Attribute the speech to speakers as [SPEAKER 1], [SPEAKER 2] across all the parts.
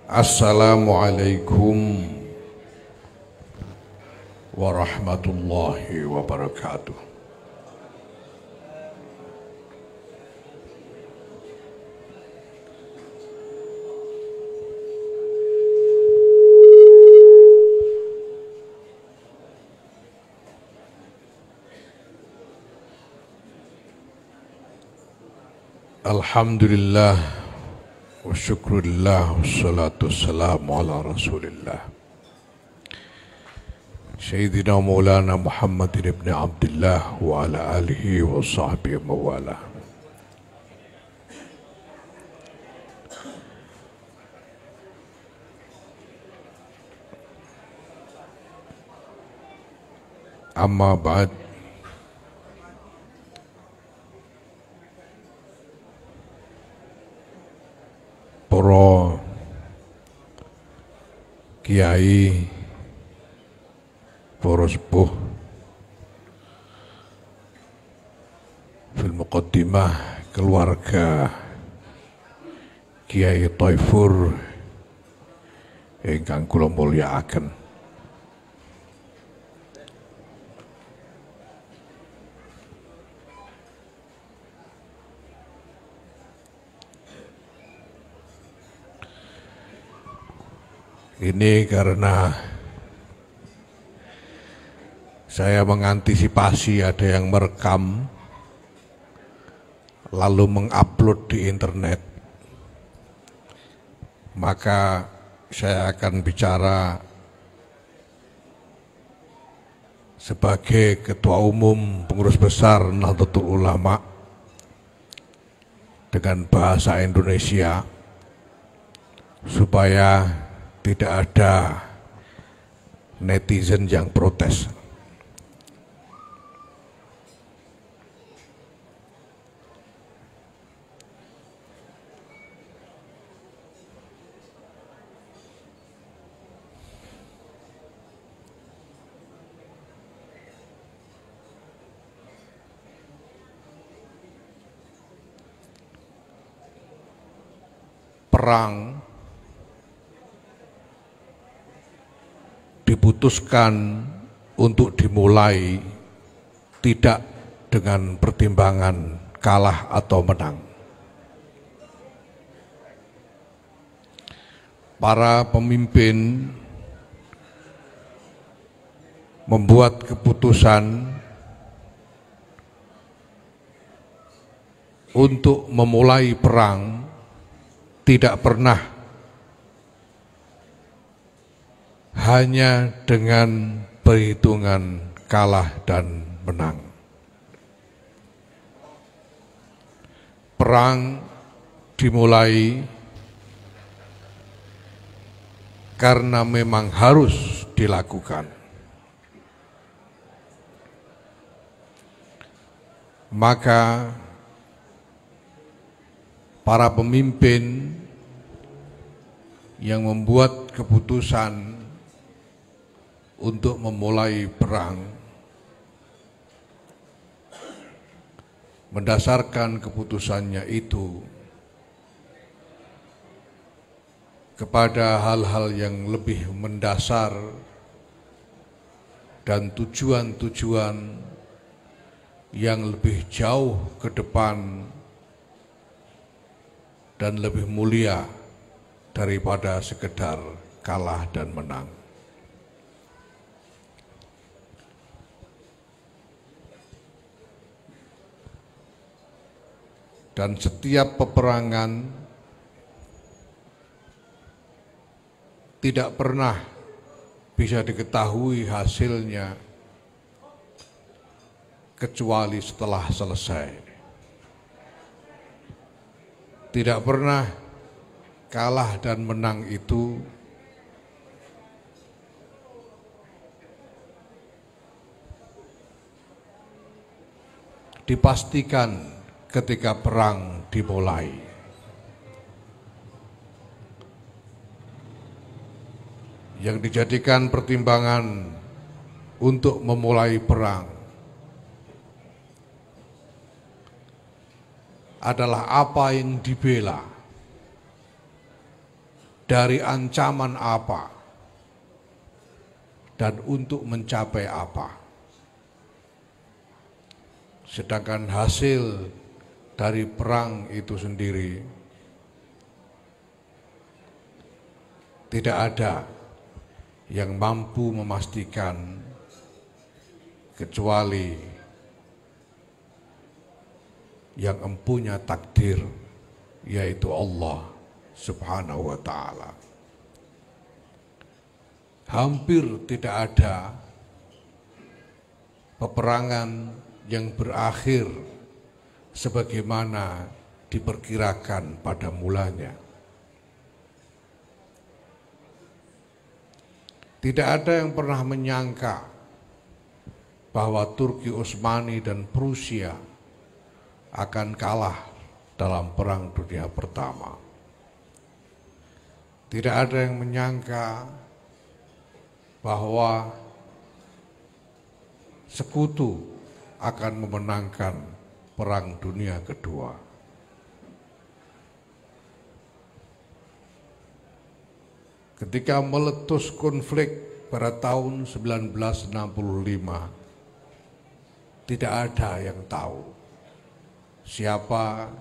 [SPEAKER 1] Assalamualaikum warahmatullahi wabarakatuh. Alhamdulillah wa syukurillah wassalatu wassalamu ala rasulillah Sayyidina Maulana Muhammadin ibn Abdullah wa ala alihi wa sahbihi mawala. Amma ba'd. Para kiai, para sepuh, fil muqaddimah keluarga Kiai Thaifur ingkang kula mulyakaken. Ini karena saya mengantisipasi ada yang merekam lalu mengupload di internet, maka saya akan bicara sebagai Ketua Umum Pengurus Besar Nahdlatul Ulama dengan bahasa Indonesia supaya tidak ada netizen yang protes. Perang diputuskan untuk dimulai tidak dengan pertimbangan kalah atau menang. Para pemimpin membuat keputusan untuk memulai perang tidak pernah hanya dengan perhitungan kalah dan menang. Perang dimulai karena memang harus dilakukan. Maka para pemimpin yang membuat keputusan untuk memulai perang mendasarkan keputusannya itu kepada hal-hal yang lebih mendasar dan tujuan-tujuan yang lebih jauh ke depan dan lebih mulia daripada sekedar kalah dan menang. Dan setiap peperangan tidak pernah bisa diketahui hasilnya kecuali setelah selesai. Tidak pernah kalah dan menang itu dipastikan ketika perang dimulai. Yang dijadikan pertimbangan untuk memulai perang adalah apa yang dibela, dari ancaman apa, dan untuk mencapai apa. Sedangkan hasil dari perang itu sendiri tidak ada yang mampu memastikan kecuali yang empunya takdir, yaitu Allah Subhanahu wa ta'ala. Hampir tidak ada peperangan yang berakhir sebagaimana diperkirakan pada mulanya. Tidak ada yang pernah menyangka bahwa Turki Utsmani dan Prusia akan kalah dalam Perang Dunia Pertama. Tidak ada yang menyangka bahwa sekutu akan memenangkan Perang Dunia Kedua. Ketika meletus konflik pada tahun 1965, tidak ada yang tahu siapa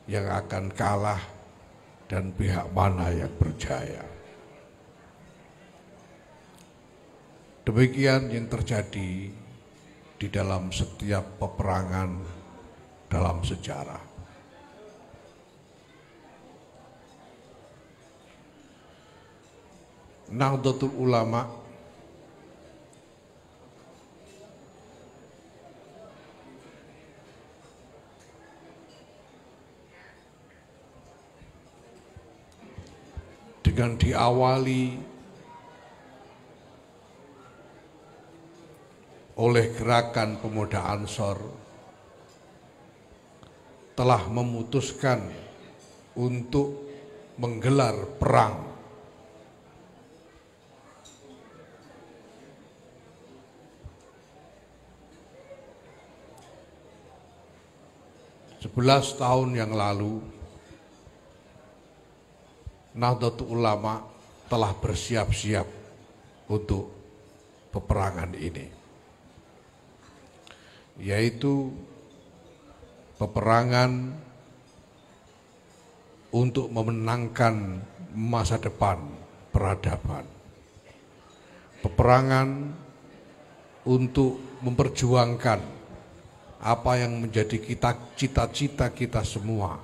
[SPEAKER 1] yang akan kalah dan pihak mana yang berjaya. Demikian yang terjadi di dalam setiap peperangan dalam sejarah. Nahdlatul Ulama dengan diawali oleh gerakan pemuda Ansor telah memutuskan untuk menggelar perang . 11 tahun yang lalu, Nahdlatul Ulama telah bersiap-siap untuk peperangan ini, yaitu peperangan untuk memenangkan masa depan peradaban, peperangan untuk memperjuangkan apa yang menjadi cita-cita kita semua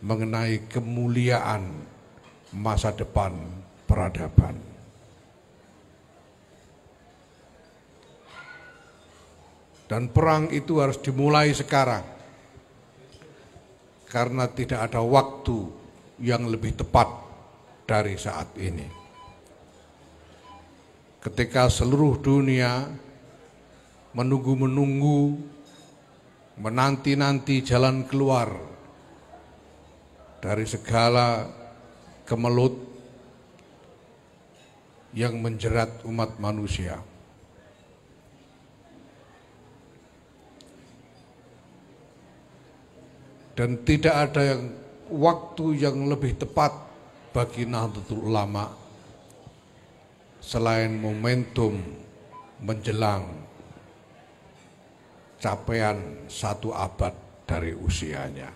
[SPEAKER 1] mengenai kemuliaan masa depan peradaban. Dan perang itu harus dimulai sekarang, karena tidak ada waktu yang lebih tepat dari saat ini. Ketika seluruh dunia menunggu-menunggu, menanti-nanti jalan keluar dari segala kemelut yang menjerat umat manusia. Dan tidak ada waktu yang lebih tepat bagi Nahdlatul Ulama selain momentum menjelang capaian 1 abad dari usianya.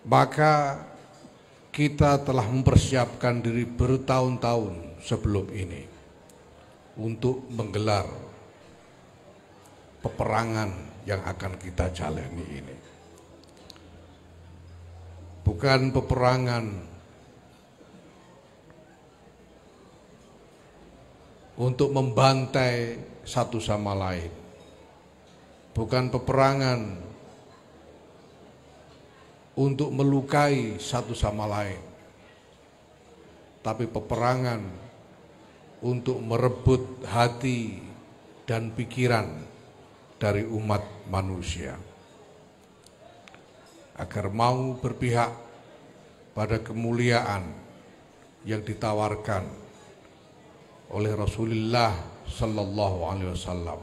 [SPEAKER 1] Maka kita telah mempersiapkan diri bertahun-tahun sebelum ini untuk menggelar peperangan yang akan kita jalani ini. Bukan peperangan untuk membantai satu sama lain, bukan peperangan untuk melukai satu sama lain, tapi peperangan untuk merebut hati dan pikiran dari umat manusia agar mau berpihak pada kemuliaan yang ditawarkan oleh Rasulullah Sallallahu Alaihi Wasallam,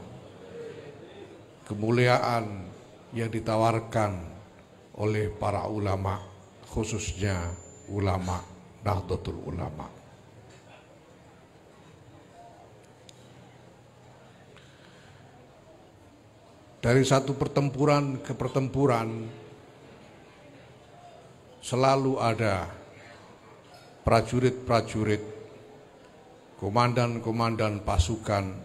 [SPEAKER 1] kemuliaan yang ditawarkan oleh para ulama, khususnya ulama Nahdlatul Ulama. Dari satu pertempuran ke pertempuran selalu ada prajurit-prajurit, komandan-komandan pasukan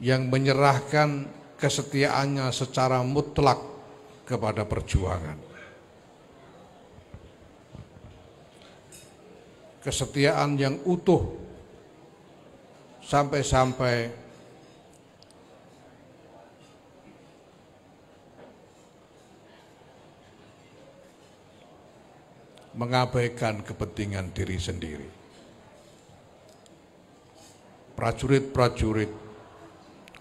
[SPEAKER 1] yang menyerahkan kesetiaannya secara mutlak kepada perjuangan. Kesetiaan yang utuh sampai-sampai mengabaikan kepentingan diri sendiri. Prajurit-prajurit,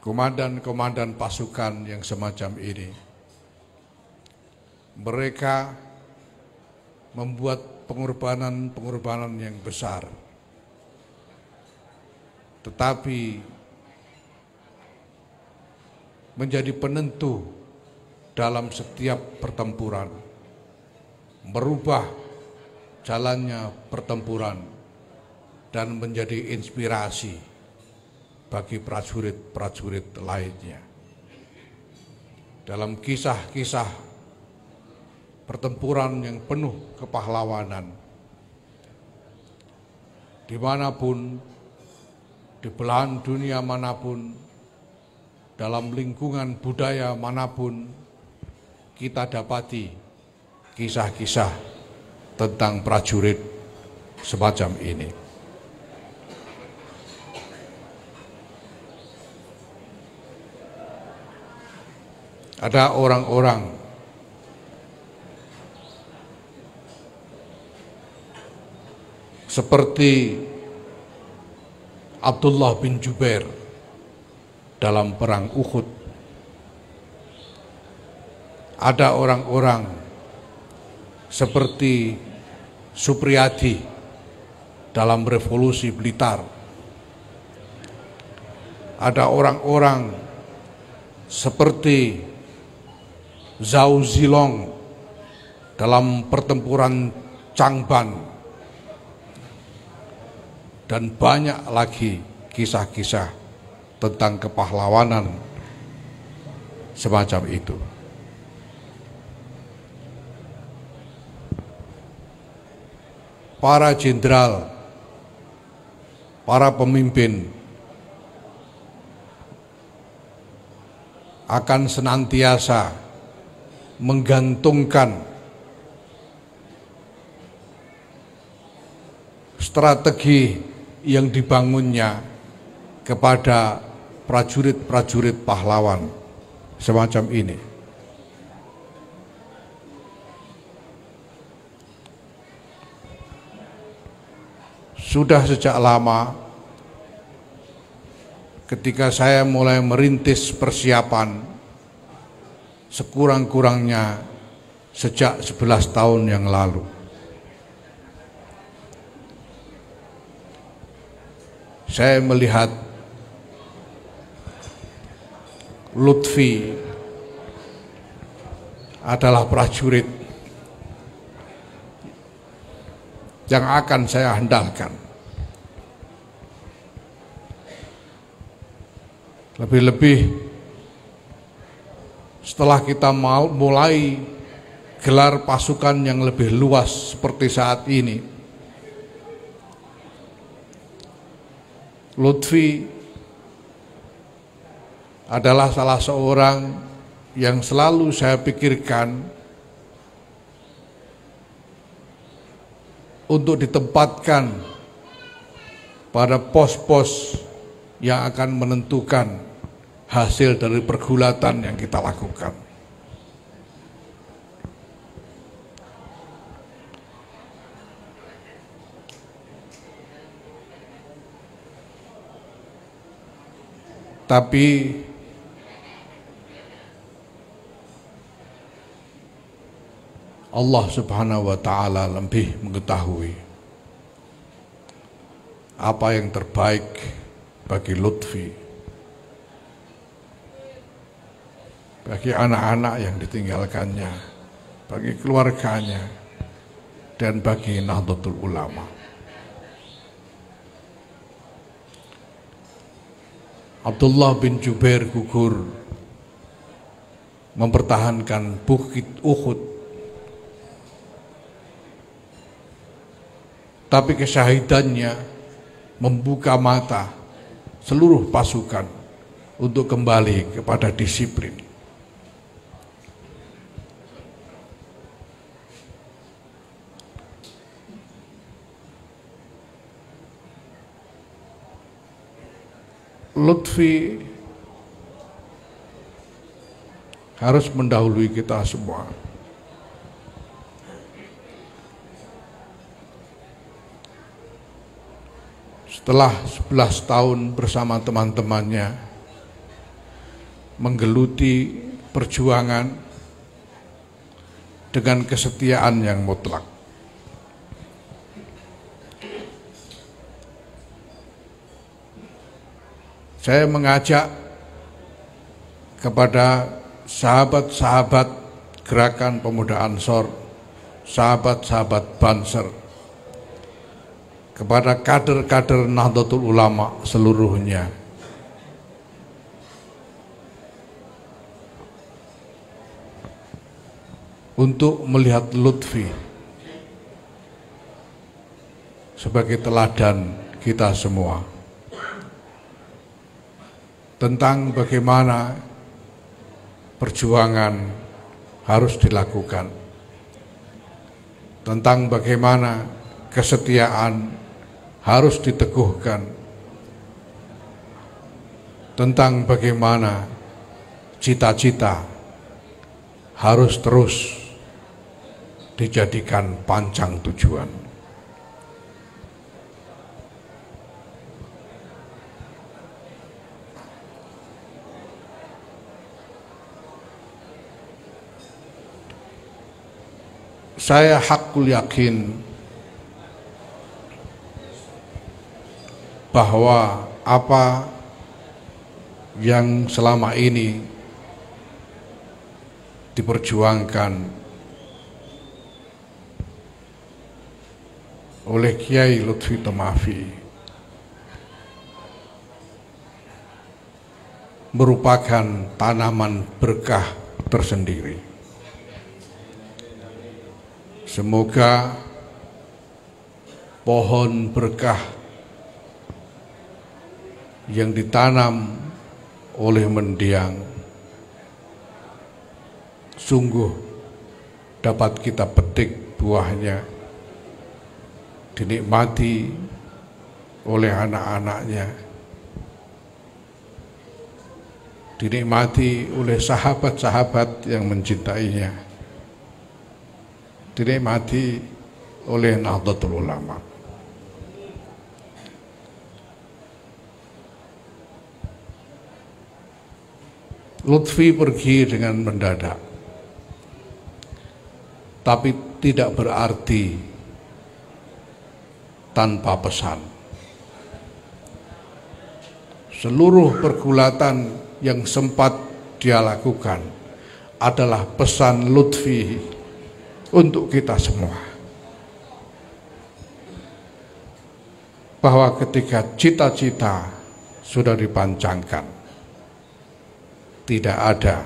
[SPEAKER 1] komandan-komandan pasukan yang semacam ini, mereka membuat pengorbanan yang besar, tetapi menjadi penentu dalam setiap pertempuran, merubah jalannya pertempuran dan menjadi inspirasi bagi prajurit-prajurit lainnya. Dalam kisah-kisah pertempuran yang penuh kepahlawanan, dimanapun, di belahan dunia manapun, dalam lingkungan budaya manapun, kita dapati kisah-kisah tentang prajurit semacam ini. Ada orang-orang seperti Abdullah bin Jubair dalam perang Uhud. Ada orang-orang seperti Supriyadi dalam revolusi Blitar. Ada orang-orang seperti Zhao Zilong dalam pertempuran Changban, dan banyak lagi kisah-kisah tentang kepahlawanan semacam itu. Para jenderal, para pemimpin akan senantiasa menggantungkan strategi yang dibangunnya kepada prajurit-prajurit pahlawan semacam ini. Sudah sejak lama ketika saya mulai merintis persiapan, sekurang-kurangnya sejak 11 tahun yang lalu, saya melihat Lutfi adalah prajurit yang akan saya andalkan. Lebih-lebih setelah kita mulai gelar pasukan yang lebih luas seperti saat ini, Lutfi adalah salah seorang yang selalu saya pikirkan untuk ditempatkan pada pos-pos yang akan menentukan hasil dari pergulatan yang kita lakukan. Tapi Allah Subhanahu wa Ta'ala lebih mengetahui apa yang terbaik bagi Lutfi. bagi anak-anak yang ditinggalkannya, bagi keluarganya, dan bagi Nahdlatul Ulama. Abdullah bin Jubair gugur mempertahankan Bukit Uhud, tapi kesyahidannya membuka mata seluruh pasukan untuk kembali kepada disiplin. Lutfi harus mendahului kita semua. Setelah 11 tahun bersama teman-temannya menggeluti perjuangan dengan kesetiaan yang mutlak, saya mengajak kepada sahabat-sahabat Gerakan Pemuda Ansor, sahabat-sahabat Banser, kepada kader-kader Nahdlatul Ulama seluruhnya, untuk melihat Lutfi sebagai teladan kita semua tentang bagaimana perjuangan harus dilakukan, tentang bagaimana kesetiaan harus diteguhkan, tentang bagaimana cita-cita harus terus dijadikan pancang tujuan. Saya hakul yakin bahwa apa yang selama ini diperjuangkan oleh Kiai Lutfi Tomafi merupakan tanaman berkah tersendiri. Semoga pohon berkah yang ditanam oleh mendiang sungguh dapat kita petik buahnya, dinikmati oleh anak-anaknya, dinikmati oleh sahabat-sahabat yang mencintainya, dinikmati oleh Nahdlatul Ulama. Lutfi pergi dengan mendadak, tapi tidak berarti tanpa pesan. Seluruh pergulatan yang sempat dia lakukan adalah pesan Lutfi untuk kita semua, bahwa ketika cita-cita sudah dipancangkan, tidak ada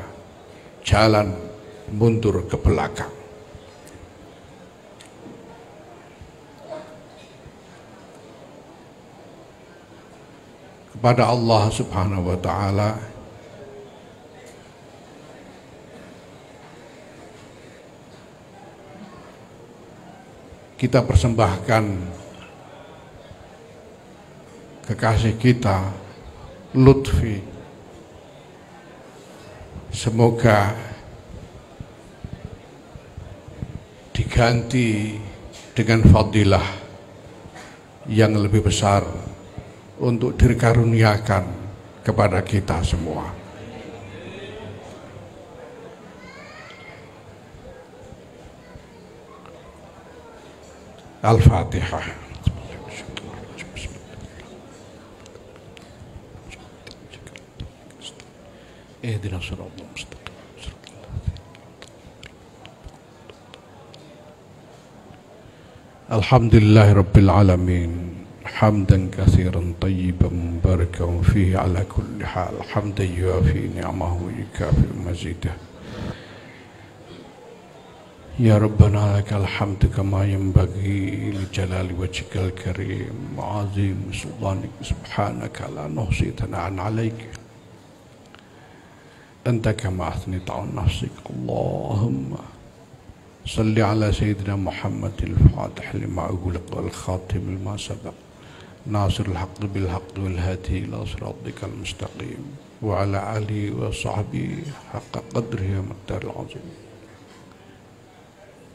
[SPEAKER 1] jalan mundur ke belakang. Kepada Allah Subhanahu wa Ta'ala kita persembahkan kekasih kita Lutfi. Semoga diganti dengan fadilah yang lebih besar untuk dikaruniakan kepada kita semua. Al-Fatihah. Ihdinas siratal mustaqim. Alhamdulillahi Rabbil Alamin. Hamdan kathiran tayyiban mubarakan fihi ala kulli hal. Hamdan yuafi ni'amahu yukafi mazidah. Ya Rabbana lakal hamdu kama yanbaghi li jalali wajhikal karim wa azim sultanik subhanaka la nuhsi thana'an alaik anta kama athnita an nafsik. Allahumma salli ala sayyidina Muhammadil fatih lima ughliq wal khatim lima sabaq nasiril haqqi bil haqqi wal hadi ila siratikal mustaqim wa ala alihi wa sahbihi haqqa qadrihi wa miqdaril azim.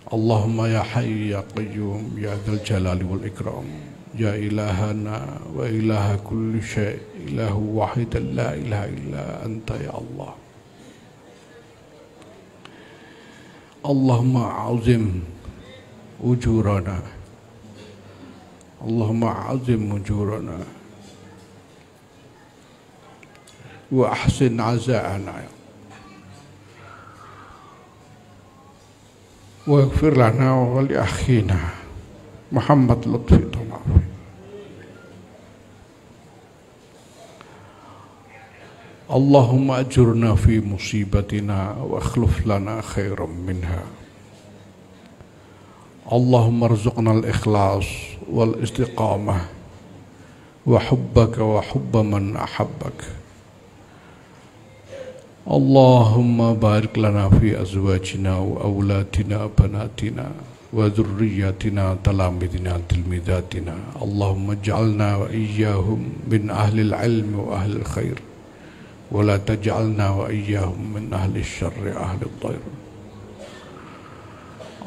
[SPEAKER 1] Allahumma ya hayy ya qayyum ya dzal jalali wal ikram ya ilahana wa ilaha kulli syai' ilahu wahidan la ilaha illa anta ya Allah. Allahumma azim ujurana, Allahumma azim ujurana wa ahsin azaana wa ighfir lana wa li akhina Muhammad Lutfi Tomawi. Allahumma ajurna fi musibatina wa akhlif lana khairan minha. Allahumma arzuqna al-ikhlas wal istiqamah wa hubbaka wa hubba man ahabbak. Allahumma barik lana fi azwajina wa awladina banatina wa dhurriyyatina talamidina tilmidatina. Allahumma ij'alna wa iyyahum min ahli al-ilm wa ahli al-khair wa la taj'alna wa iyyahum min ahli al-sharri ahli al-dhair.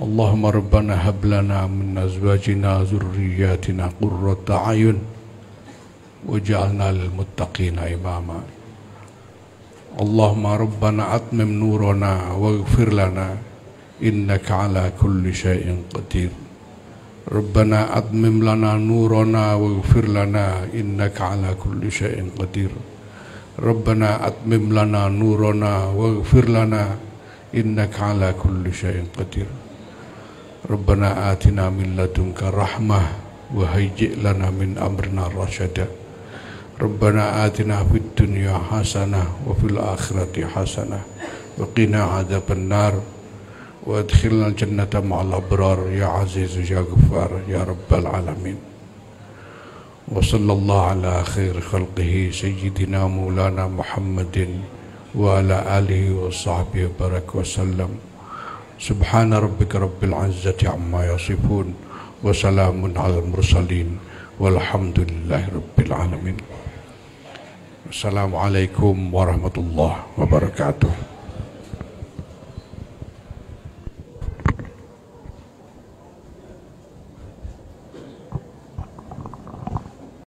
[SPEAKER 1] Allahumma rabbana hab lana min azwajina dhurriyyatina qurrata a'yun waj'alna lil muttaqina imama. Allahumma rabbana atmim nurana waghfir lana innaka ala kulli syai'in qadir. Rabbana atmim lana nurana waghfir lana innaka ala kulli syai'in qadir. Rabbana atmim lana nurana waghfir lana innaka ala kulli syai'in qadir. Rabbana atina min ladunka rahmah wa hayyi' lana min amrina rasyada. Rabbana atina fid dunya hasanah wa fil akhirati hasanah wa qina adzaban nar wa adkhilna jannata ma'al abrar ya aziz ya ghaffar ya rabbal alamin. Wa sallallahu ala khair khalqihi sayyidina maulana Muhammadin wa ala alihi wa sahbihi barak wa sallam. Subhana rabbika rabbil izzati amma yasifun wa salamun alal mursalin walhamdulillahi rabbil alamin. Assalamualaikum warahmatullahi wabarakatuh.